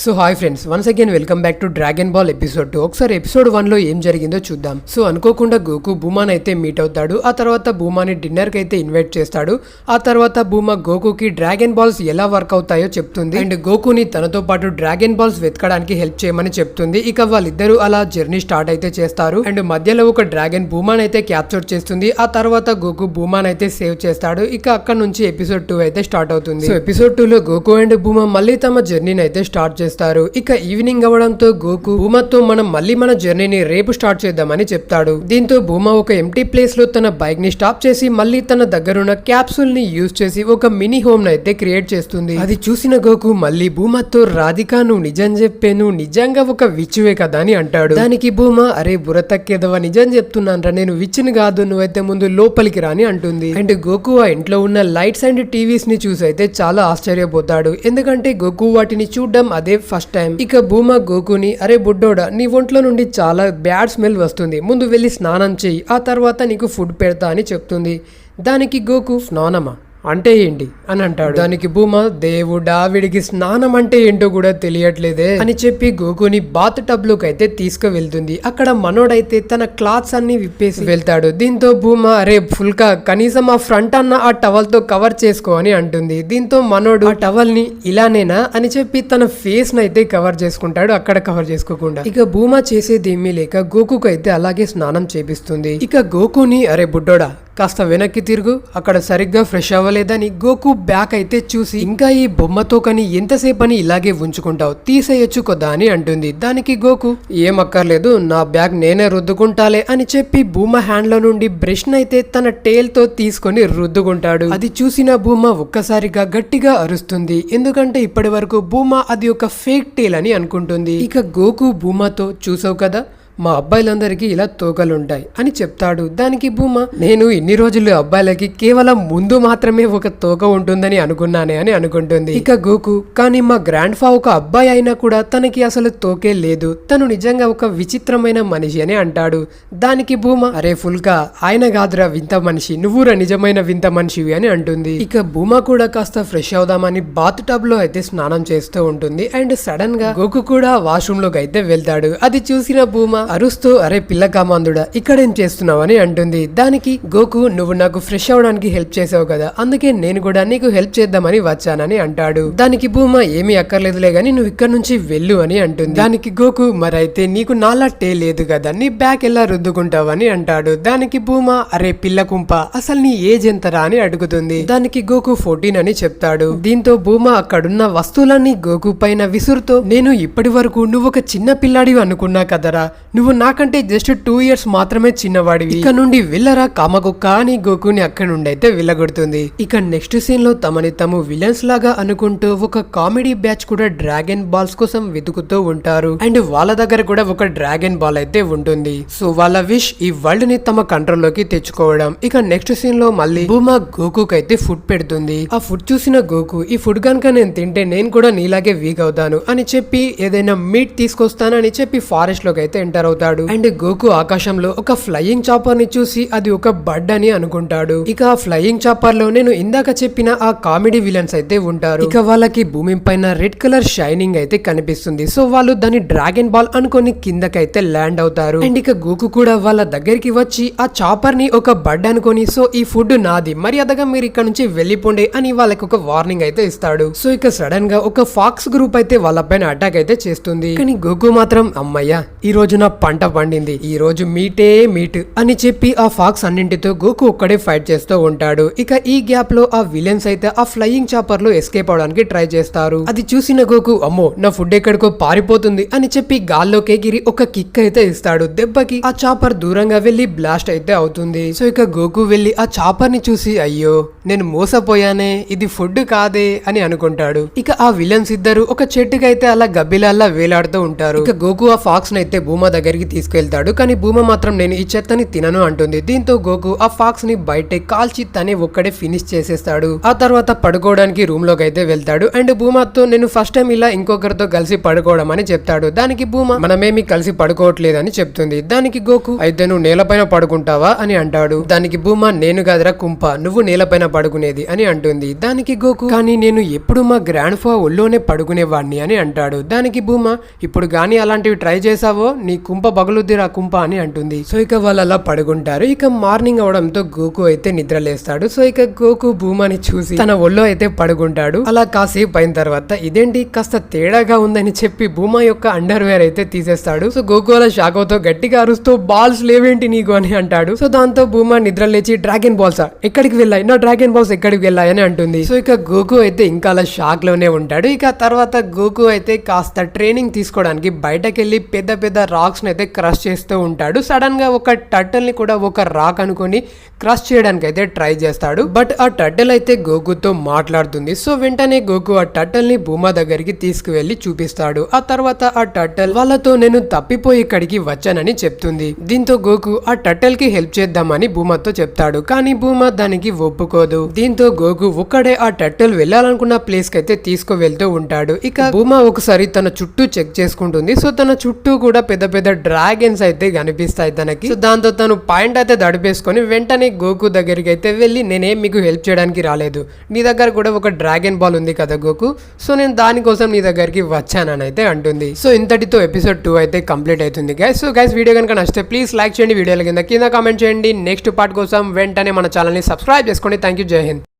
So hi friends, once again welcome back to dragon ball episode 2. ఒకసారి episode 1 లో ఏం జరిగిందో చూద్దాం. సో అనుకోకుండా గోకు బూమాన్ అయితే మీట్ అవుతాడు. ఆ తర్వాత బూమాని డిన్నర్ కి అయితే ఇన్వైట్ చేస్తాడు. ఆ తర్వాత బూమా గోకుకి డ్రాగన్ బాల్స్ ఎలా వర్క్ అవుతాయో చెప్తుంది అండ్ గోకుని తనతో పాటు డ్రాగన్ బాల్స్ వెతకడానికి హెల్ప్ చేయమని చెప్తుంది. ఇక వాళ్ళిద్దరూ అలా జర్నీ స్టార్ట్ అయితే చేస్తారు అండ్ మధ్యలో ఒక డ్రాగన్ బూమాన్ అయితే క్యాప్చర్ చేస్తుంది. ఆ తర్వాత గోకు బూమాన్ అయితే సేవ్ చేస్తాడు. ఇక అక్కడ నుంచి ఎపిసోడ్ 2 అయితే స్టార్ట్ అవుతుంది. సో ఎపిసోడ్ 2 లో గోకు అండ్ బూమా మళ్ళీ తమ జర్నీని అయితే స్టార్ట్ చేస్తారు. ఇక ఈవినింగ్ అవడంతో గోకు బూమాతో మనం మళ్ళీ మన జర్నీని రేపు స్టార్ట్ చేద్దామని చెప్తాడు. దీంతో బూమా ఒక ఎంటీ ప్లేస్ లో తన బైక్ ని స్టాప్ చేసి మళ్ళీ తన దగ్గరున్న క్యాప్సూల్ ని యూజ్ చేసి ఒక మినీ హోమ్ అయితే క్రియేట్ చేస్తుంది. అది చూసిన గోకు మళ్ళీ బూమాతో రాధిక నువ్వు నిజం చెప్పాను, నిజంగా ఒక విచ్చువే కదా అని అంటాడు. దానికి బూమా అరే బుర్రతక్కేదవా, నిజం చెప్తున్నానరా, నేను విచ్చుని కాదు, నువ్వైతే ముందు లోపలికి రాని అంటుంది. అండ్ గోకు ఆ ఇంట్లో ఉన్న లైట్స్ అండ్ టీవీస్ ని చూసి అయితే చాలా ఆశ్చర్యపోతాడు. ఎందుకంటే గోకు వాటిని చూడడం అదే ఫస్ట్ టైం. ఇక బూమా గోకుని అరే బుడ్డోడా, నీ ఒంట్లో నుండి చాలా బ్యాడ్ స్మెల్ వస్తుంది, ముందు వెళ్ళి స్నానం చెయ్యి, ఆ తర్వాత నీకు ఫుడ్ పెడతా అని చెప్తుంది. దానికి గోకు స్నానమా అంటే ఏంటి అని అంటాడు. దానికి బూమా దేవుడా వీడికి స్నానం అంటే ఏంటో కూడా తెలియట్లేదే అని చెప్పి గోకుని బాత్ టబ్ లోకి అయితే తీసుకువెళ్తుంది. అక్కడ మనోడైతే తన క్లాత్స్ అన్ని విప్పేసి వెళ్తాడు. దీంతో బూమా అరే ఫుల్కా కనీసం ఆ ఫ్రంట్ అన్న ఆ టవల్ తో కవర్ చేసుకో అని అంటుంది. దీంతో మనోడు ఆ టవల్ ని ఇలానేనా అని చెప్పి తన ఫేస్ నైతే కవర్ చేసుకుంటాడు, అక్కడ కవర్ చేసుకోకుండా. ఇక బూమా చేసేది ఏమీ లేక గోకుకు అయితే అలాగే స్నానం చేపిస్తుంది. ఇక గోకుని అరే బుడ్డోడా కాస్త వెనక్కి తిరుగు, అక్కడ సరిగ్గా ఫ్రెష్ అవ్వలేదని గోకు బ్యాక్ అయితే చూసి ఇంకా ఈ బొమ్మతో కని ఎంతసేపు అని ఇలాగే ఉంచుకుంటావు, తీసేయొచ్చు కొద్దా అని అంటుంది. దానికి గోకు ఏం అక్కర్లేదు, నా బ్యాగ్ నేనే రుద్దుకుంటాలే అని చెప్పి బూమా హ్యాండ్ లో నుండి బ్రష్ నైతే తన టేల్ తో తీసుకొని రుద్దుకుంటాడు. అది చూసిన బూమా ఒక్కసారిగా గట్టిగా అరుస్తుంది. ఎందుకంటే ఇప్పటి వరకు బూమా అది ఒక ఫేక్ టేల్ అని అనుకుంటుంది. ఇక గోకు బూమాతో చూసావు కదా మా అబ్బాయిలందరికీ ఇలా తోకలుంటాయి అని చెప్తాడు. దానికి బూమా నేను ఇన్ని రోజులు అబ్బాయిలకి కేవలం ముందు మాత్రమే ఒక తోక ఉంటుందని అనుకున్నానే అని అనుకుంటుంది. ఇక గోకు కానీ మా గ్రాండ్ ఫా ఒక అబ్బాయి అయినా కూడా తనకి అసలు తోకే లేదు, తను నిజంగా ఒక విచిత్రమైన మనిషి అని అంటాడు. దానికి బూమా అరే ఫుల్కా ఆయన కాదురా వింత మనిషి, నువ్వురా నిజమైన వింత మనిషివి అని అంటుంది. ఇక బూమా కూడా కాస్త ఫ్రెష్ అవుదామని బాత్ టబ్ లో అయితే స్నానం చేస్తూ ఉంటుంది. అండ్ సడన్ గా గోకు కూడా వాష్రూమ్ లోకి అయితే వెళ్తాడు. అది చూసిన బూమా అరుస్తూ అరే పిల్ల కామాందుడా ఇక్కడేం చేస్తున్నావు అని అంటుంది. దానికి గోకు నువ్వు నాకు ఫ్రెష్ అవడానికి హెల్ప్ చేసావు కదా, అందుకే నేను కూడా నీకు హెల్ప్ చేద్దామని వచ్చానని అంటాడు. దానికి బూమా ఏమీ అక్కర్లేదులే గాని నువ్వు ఇక్కడ నుంచి వెళ్ళు అని అంటుంది. దానికి గోకు మరైతే నీకు నాలా టే లేదు కదా, నీ బ్యాక్ ఎలా రుద్దుకుంటావని అంటాడు. దానికి బూమా అరే పిల్ల కుంప అసలు నీ ఏజ్ ఎంతరా అని అడుగుతుంది. దానికి గోకు 14 అని చెప్తాడు. దీంతో బూమా అక్కడున్న వస్తువులన్నీ గోకు పైన విసురుతో నేను ఇప్పటి వరకు నువ్వు ఒక చిన్న పిల్లాడివి అనుకున్నా కదరా, నువ్వు నాకంటే జస్ట్ 2 years మాత్రమే చిన్నవాడివి, ఇక నుండి వెళ్ళరా కామకుక్క అని గోకుని అక్కడి నుండి అయితే వెళ్ళగొడుతుంది. ఇక నెక్స్ట్ సీన్ లో తమని తాము విలన్స్ లాగా అనుకుంటూ ఒక కామెడీ బ్యాచ్ కూడా డ్రాగన్ బాల్స్ కోసం వెతుకుతూ ఉంటారు. అండ్ వాళ్ళ దగ్గర కూడా ఒక డ్రాగన్ బాల్ అయితే ఉంటుంది. సో వాళ్ళ విష్ ఈ వరల్డ్ ని తమ కంట్రోల్ లోకి తెచ్చుకోవడం. ఇక నెక్స్ట్ సీన్ లో మళ్ళీ బూమా గోకుకి అయితే ఫుడ్ పెడుతుంది. ఆ ఫుడ్ చూసిన గోకు ఈ ఫుడ్ కనుక నేను తింటే నేను కూడా నీలాగే వీక్ అవుతాను అని చెప్పి ఏదైనా మీట్ తీసుకొస్తానని చెప్పి ఫారెస్ట్ లోకి అయితే ఎంటర్ అవుతాడు. అండ్ గోకు ఆకాశంలో ఒక ఫ్లయింగ్ చాపర్ ని చూసి అది ఒక బర్డ్ అని అనుకుంటాడు. ఇక ఆ ఫ్లయింగ్ చాపర్ లో నేను ఇందాక చెప్పిన ఆ కామెడీ విలన్స్ అయితే ఉంటారు. ఇక వాళ్ళకి భూమి పైన రెడ్ కలర్ షైనింగ్ అయితే కనిపిస్తుంది. సో వాళ్ళు దాని డ్రాగన్ బాల్ అనుకొని కిందకైతే ల్యాండ్ అవుతారు. అండ్ ఇక గోకు కూడా వాళ్ళ దగ్గరికి వచ్చి ఆ చాపర్ ని ఒక బర్డ్ అనుకొని సో ఈ ఫుడ్ నాది, మర్యాదగా మీరు ఇక్కడ నుంచి వెళ్ళిపోండి అని వాళ్ళకి ఒక వార్నింగ్ అయితే ఇస్తాడు. సో ఇక సడన్ గా ఒక ఫాక్స్ గ్రూప్ అయితే వాళ్ళ పైన అటాక్ అయితే చేస్తుంది. కానీ గోకు మాత్రం అమ్మయ్య ఈ రోజు నా పంట పండింది, ఈ రోజు మీటే మీట్ అని చెప్పి ఆ ఫాక్స్ అన్నింటితో గోకు ఒక్కడే ఫైట్ చేస్తూ ఉంటాడు. ఇక ఈ గ్యాప్ లో ఆ విలన్స్ అయితే ఆ ఫ్లయింగ్ చాపర్ లో ఎస్కేప్ అవడానికి ట్రై చేస్తారు. అది చూసిన గోకు అమ్మో నా ఫుడ్ ఎక్కడికో పారిపోతుంది అని చెప్పి గాల్లోకి ఎగిరి ఒక కిక్ అయితే ఇస్తాడు. దెబ్బకి ఆ చాపర్ దూరంగా వెళ్లి బ్లాస్ట్ అయితే అవుతుంది. సో ఇక గోకు వెళ్లి ఆ చాపర్ ని చూసి అయ్యో నేను మోసపోయానే, ఇది ఫుడ్ కాదే అని అనుకుంటాడు. ఇక ఆ విలన్స్ ఇద్దరు ఒక చెట్టుకైతే అలా గబ్బిలాల్లా వేలాడుతూ ఉంటారు. ఇక గోకు ఆ ఫాక్స్ నైతే భూమా దగ్గరికి తీసుకెళ్తాడు. కానీ భూమా మాత్రం నేను ఈ చెత్తని తినను అంటుంది. దీంతో గోకు ఆ ఫాక్స్ ని బయటే కాల్చి తనే ఒక్కడే ఫినిష్ చేసేస్తాడు. ఆ తర్వాత పడుకోవడానికి రూమ్ లోకి అయితే వెళ్తాడు. అండ్ భూమాతో నేను ఫస్ట్ టైం ఇలా ఇంకొకరితో కలిసి పడుకోవడం అని చెప్తాడు. దానికి భూమా మనమేమి కలిసి పడుకోవట్లేదని చెప్తుంది. దానికి గోకు అయితే నువ్వు నేలపైన పడుకుంటావా అని అంటాడు. దానికి భూమా నేను కాదురా కుంప, నువ్వు నేలపైన పడుకునేది అని అంటుంది. దానికి గోకు కానీ నేను ఎప్పుడు మా గ్రాండ్ ఫా ఒళ్ళోనే పడుకునేవాడిని అని అంటాడు. దానికి భూమా ఇప్పుడు గానీ అలాంటివి ట్రై చేసావో నీ కుంప పగులుద్దిరా కుంప అని అంటుంది. సో ఇక వాళ్ళు అలా పడుకుంటారు. ఇక మార్నింగ్ అవడంతో గోకు అయితే నిద్రలేస్తాడు. సో ఇక గోకు భూమాని చూసి తన ఒళ్ళో అయితే పడుకుంటాడు. అలా కాసేపు అయిన తర్వాత ఇదేంటి కాస్త తేడాగా ఉందని చెప్పి భూమా యొక్క అండర్ వేర్ అయితే తీసేస్తాడు. సో గోకు అలా షాక్ అవుతూ గట్టిగా అరుస్తూ బాల్స్ లేవేంటి నీకు అని అంటాడు. సో దాంతో భూమా నిద్ర లేచి డ్రాగన్ బాల్సా ఎక్కడికి వెళ్ళాయి, నా డ్రాగన్ బాల్స్ ఎక్కడికి వెళ్ళాయి అని అంటుంది. సో ఇక గోకు అయితే ఇంకా అలా షాక్ లోనే ఉంటాడు. ఇక తర్వాత గోకు అయితే కాస్త ట్రైనింగ్ తీసుకోవడానికి బయటకెళ్లి పెద్ద పెద్ద రాక్స్ అయితే క్రష్ చేస్తూ ఉంటాడు. సడన్ గా ఒక టర్టిల్ ని కూడా ఒక రాక్ అనుకొని క్రష్ చేయడానికి అయితే ట్రై చేస్తాడు. బట్ ఆ టర్టిల్ అయితే గోకుతో మాట్లాడుతుంది. సో వెంటనే గోకు ఆ టర్టిల్ ని భూమా దగ్గరికి తీసుకువెళ్లి చూపిస్తాడు. ఆ తర్వాత ఆ టర్టిల్ వాళ్ళతో నేను తప్పిపోయి ఇక్కడికి వచ్చానని చెప్తుంది. దీంతో గోకు ఆ టర్టిల్ కి హెల్ప్ చేద్దామని భూమాతో చెప్తాడు. కానీ భూమా దానికి ఒప్పుకోదు. దీంతో గోకు ఒక్కడే ఆ టర్టిల్ వెళ్ళాలనుకున్న ప్లేస్ కి అయితే తీసుకువెళ్తూ ఉంటాడు. ఇక భూమా ఒకసారి తన చుట్టూ చెక్ చేసుకుంటుంది. సో తన చుట్టూ కూడా పెద్ద పెద్ద డ్రాగన్స్ అయితే కనిపిస్తాయి తనకి. సో దాంతో తను పాయింట్ అయితే దడిపేసుకొని వెంటనే గోకు దగ్గరికి అయితే వెళ్ళి నేనేం మీకు హెల్ప్ చేయడానికి రాలేదు, నీ దగ్గర కూడా ఒక డ్రాగన్ బాల్ ఉంది కదా గోకు, సో నేను దానికోసం నీ దగ్గరికి వచ్చానని అయితే అంటుంది. సో ఇంతటితో ఎపిసోడ్ 2 అయితే కంప్లీట్ అవుతుంది గైస్. సో గైస్ వీడియో కనుక నచ్చితే ప్లీజ్ లైక్ చేయండి, వీడియోల కింద కామెంట్ చేయండి. నెక్స్ట్ పార్ట్ కోసం వెంటనే మన ఛానల్ ని సబ్స్క్రైబ్ చేసుకోండి. థ్యాంక్ యూ, జై హింద్.